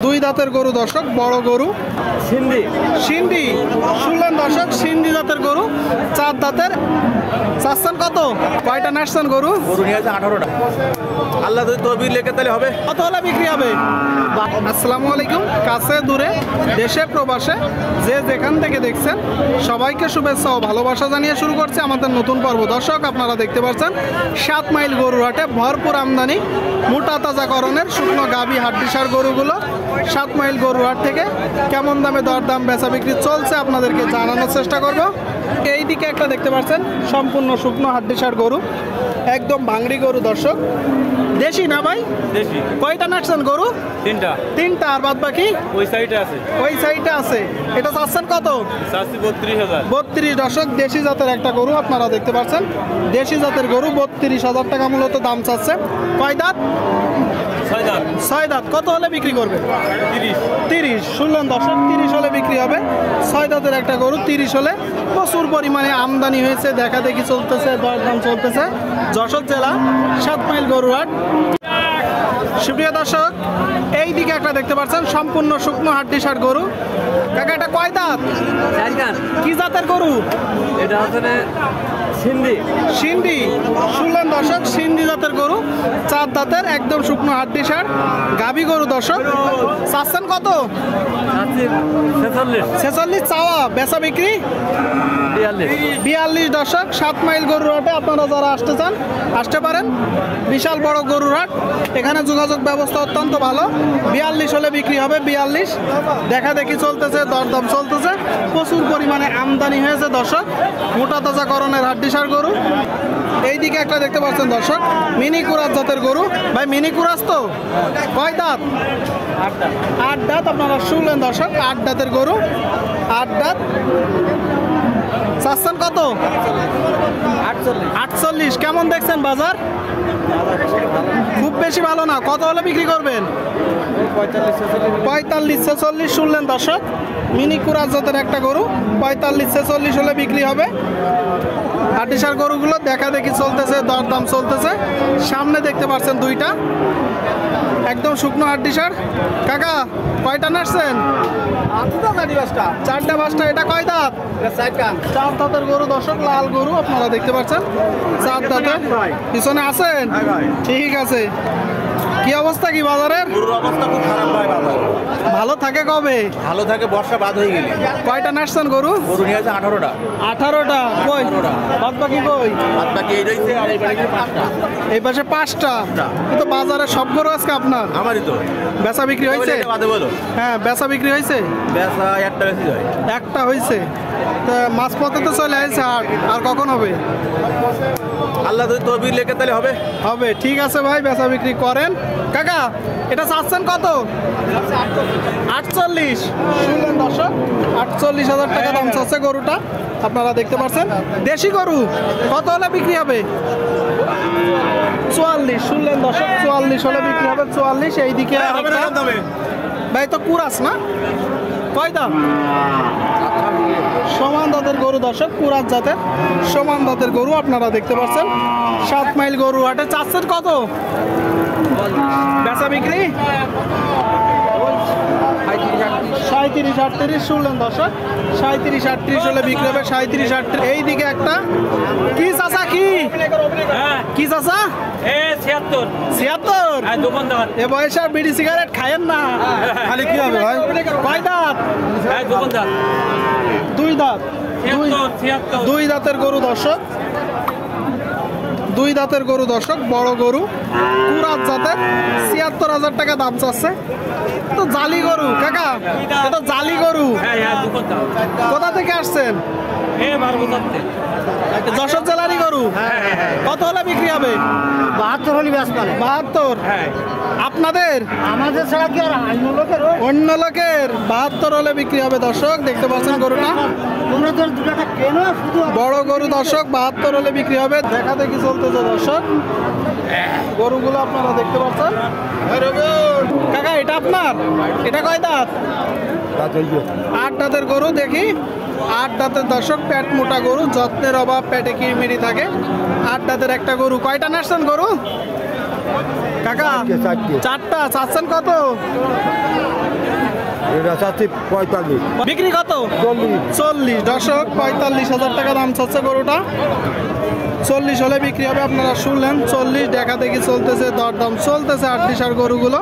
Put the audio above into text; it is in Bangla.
দুই দাঁতের গরু দর্শক, বড় গরু সিন্ধি সিন্ধি শুনলেন দর্শক, সিন্ধি জাতের গরু, চার দাঁতের। চাচ্ছেন কত? কয়টা নাচছেন গরু? গরু নিয়ে আছে 18টা। আল্লাহ যদি তহবিল লেখে তাহলে হবে। কত হলে বিক্রি হবে? আসসালামু আলাইকুম। কাছে দূরে দেশে প্রবাসে যে যেখান থেকে দেখছেন সবাইকে শুভেচ্ছা ও ভালোবাসা জানিয়ে শুরু করছে আমাদের নতুন পর্ব। দর্শক আপনারা দেখতে পাচ্ছেন 7 মাইল গরুর হাটে ভরপুর আমদানি মোটা তাজাকরণের শুকনো গাভী হাড্ডিসার গরুগুলো 7 মাইল গরুর হাট থেকে কেমন দামে দরদাম বেচা বিক্রি চলছে আপনাদেরকে জানানোর চেষ্টা করব। এই দিকে একটা দেখতে পাচ্ছেন সম্পূর্ণ শুকনো হাড্ডিসার গরু, একদম ভাঙড়ি গরু দর্শক। দেশি না ভাই? দেশি। কয়টা নাচছেন গরু? তিনটা। আর বাদ বাকি ওই সাইডে আছে। ওই সাইডে আছে। এটা চাচ্ছেন কত? 32,000। 32 দর্শক, দেশি জাতের একটা গরু আপনারা দেখতে পাচ্ছেন। দেশি জাতের গরু 32,000 টাকা মূলত দাম চাচ্ছে। কয় দাঁত? 6 দাঁত। 6 দাঁত। কত হলে বিক্রি করবে? 30। শুনলেন দর্শক, 30 হলে বিক্রি হবে। 6 দাঁতের একটা গরু 30 হলে। প্রচুর পরিমাণে আমদানি হয়েছে, দেখা দেখি চলতেছে, দরদাম চলতেছে যশোর জেলা 7 মাইল গরুর হাট। সুপ্রিয় দর্শক, এই দিকে একটা দেখতে পাচ্ছেন সম্পূর্ণ শুকনো হাড্ডিসার গরু। কাকা এটা কয় দাঁত? 4 দাঁত। কি জাতের গরু? এটা আসলে সিন্ধি। সিন্ধি। শুনলেন দর্শক, সিন্ধি জাতের গরু, 4 দাঁতের, একদম শুকনো হাড্ডিসার গাভী গরু দর্শক। চাচ্ছেন কত? 46 চাওয়া, বেচা বিক্রি 42 দর্শক। 7 মাইল গরুর হাটে আপনারা যারা আসতে চান আসতে পারেন। বিশাল বড় গরুর হাট, এখানে যোগাযোগ ব্যবস্থা অত্যন্ত ভালো। 42 হলে বিক্রি হবে। 42 দেখা দেখি চলতেছে, দরদাম চলতেছে। প্রচুর পরিমাণে আমদানি হয়েছে দর্শক মোটা তাজাকরণের হাড্ডিসার গরু। এইদিকে একটা দেখতে পাচ্ছেন দর্শক মিনি কুরাস জাতের গরু। ভাই মিনি কুরাস তো? কয় দাঁত? 8 দাঁত। আপনারা শুনলেন দর্শক, 8 দাঁতের গরু, 8 দাঁত। চাচ্ছেন কত? 48। কেমন দেখছেন বাজার? খুব বেশি ভালো না। কত হলে বিক্রি করবেন? 45-46 শুনলেন দর্শক, মিনি কুরাস জাতের একটা গরু 45-46 হলে বিক্রি হবে। হাড্ডিসার গরুগুলো দেখা দেখি চলতেছে, দরদাম চলতেছে। সামনে দেখতে পাচ্ছেন দুইটা একদম শুকনো হাড্ডিসার। কাকা কয়টা নাচছেন? 4টা 5টা। এটা কয় দাঁত? 4 দাঁতের গরু দর্শক, লাল গরু আপনারা দেখতে পাচ্ছেন, 4 দাঁতের। পিছনে আছেন? ঠিক আছে। কি অবস্থা কি বাজারের? গরুর অবস্থা খুব খারাপ ভাই বাজার। ভালো থাকে কবে? ভালো থাকে বর্ষা বাদ হয়ে গেলে। কয়টা নাচছেন গরু? গরু নিয়ে আছে 18টা। 18টা। কই বাদ বাকি কই? বাদ বাকি এই রইছে, আর এই বাড়িতে 5টা। এই পাশে 5টা। কিন্তু বাজারে সব গরু আজকে আপনার? আমারই তো। বেচা বিক্রি হয়েছে? বাদে বলো। হ্যাঁ, বেচা বিক্রি হয়েছে। বেচা একটা বেশি যায়। একটা হয়েছে। তা মাঝপথে তো চলে আসছে, আর কখন হবে? আল্লাহ যদি তহবিল লেখে তাহলে হবে। হবে। ঠিক আছে ভাই, বেচা বিক্রি করেন। কাকা এটা চাচ্ছেন কত? 48। শুনলেন দর্শক, 48,000 টাকা দাম চাচ্ছে গরুটা আপনারা দেখতে পাচ্ছেন। দেশি গরু কত হলে বিক্রি হবে? 44। শুনলেন দর্শক, 44 হলে বিক্রি হবে। 44। এইদিকে ভাই তো কুরাস না? কয় দাম? সমান দাঁতের গরু দর্শক, কুরাস জাতের সমান দাঁতের গরু আপনারা দেখতে পাচ্ছেন 7 মাইল গরু হাটে। চাচ্ছেন কত? বেচা বিক্রি 37-38। শুনলেন দর্শক, 37-38 হলে বিক্রি হবে। 37-38। এইদিকে একটা কি চাচা? কি চাচা? 76। এ বয়সে আর বিড়ি সিগারেট খায়েন না, খালি কি হবে ভাই? কয় দাঁত? 2 দাঁত। 2 দাঁতের গরু দর্শক, 2 দাঁতের গরু দর্শক, বড় গরু কুরাস জাতের। 76,000 টাকা দাম চাচ্ছে। তো জালি গরু কাকা, এটা জালি গরু। কোথা থেকে আসছেন? যশোর জেলারই গরু। কত হলে বিক্রি হবে? 72 হলে ব্যাস পারে। 72। আপনাদের আমাদের ছাড়া কি আর অন্য লোকের? 72 হলে বিক্রি হবে দর্শক, দেখতে পাচ্ছেন গরুটা বড় গরু দর্শক। 72 হলে বিক্রি হবে। দেখা দেখি চলতেছে দর্শক গরুগুলো আপনারা দেখতে পাচ্ছেন। কাকা এটা আপনার? এটা কয় দাঁত? 8 দাঁতের গরু। দেখি 8 দাঁতের দর্শক, পেট মোটা গরু, যত্নের অভাব, পেটে কিরমিরি থাকে। 8 দাঁতের একটা গরু। কয়টা নাচছেন গরু? কাকা চারটে। চারটা চাচ্ছেন কত? এটা চাচ্ছি 45। বিক্রি কত? 40। 40। দর্শক 45,000 টাকা দাম চাচ্ছে গরুটা। 40 হলে বিক্রি হবে। আপনারা শুনলেন 40 দেখা দেখি চলতেছে, দরদাম চলতেছে 8 গরুগুলো।